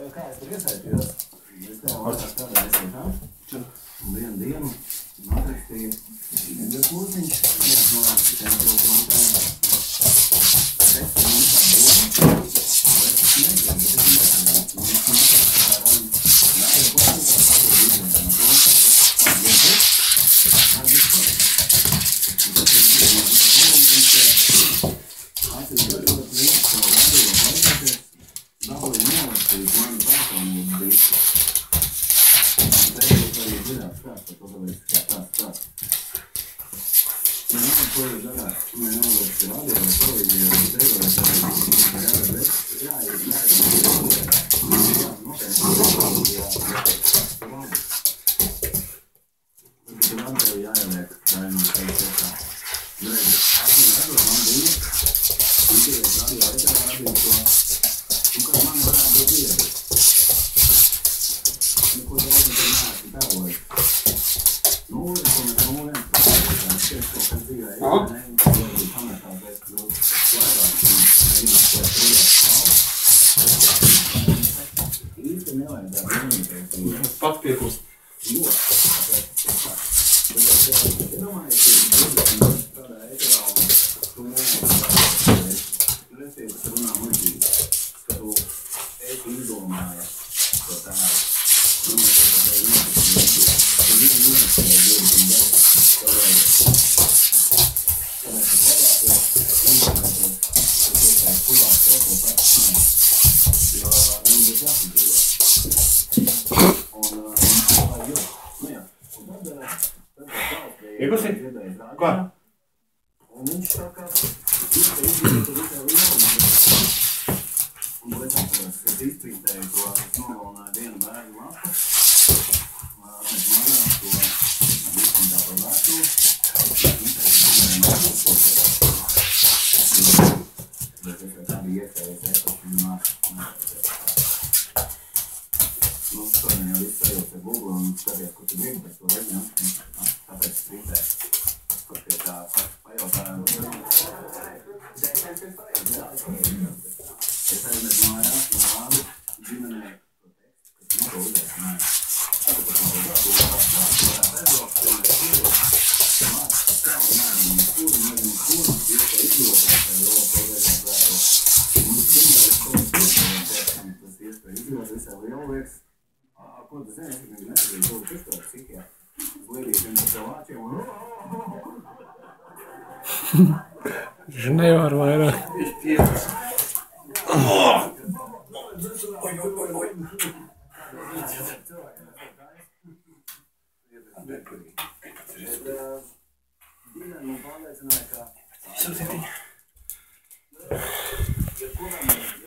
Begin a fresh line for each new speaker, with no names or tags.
Kā es tur iesaistījos? Es tev vairāk tādā iesaistā. Un vienu dienu atrakstīju Edgars Mūsiņš. Viens no tiem programmatājiem. Es viņu tā būtu. Un es negribu, bet es negribu. Un es
pats pieklust. Iekusi? Kā?
Un viņš tā kā izdarīja to visā lielu. Un es atceros, ka izprintēju to, es nogalināju vienu bērnu lapu. Atmet mājās to izprintā par vēstuli. Bet es tā bija iespējas un šodien jau viss sajūta ar Google un skaties, kur tu gribi, bet to redzi, tāpēc sprintēju. Kur pie tā pajautājumu. Es aizmetu mājās un rādu ģimenei to tekstu, kas neko uzaicināja. Ko tu zini, es viņu nesatīju, ko tu uzstādi psihijā. Līdīgi viņu par savāčiem un...
Viņš nevar vairāk.
Viņš pievas.
Ģimene man pārliecināja, ka...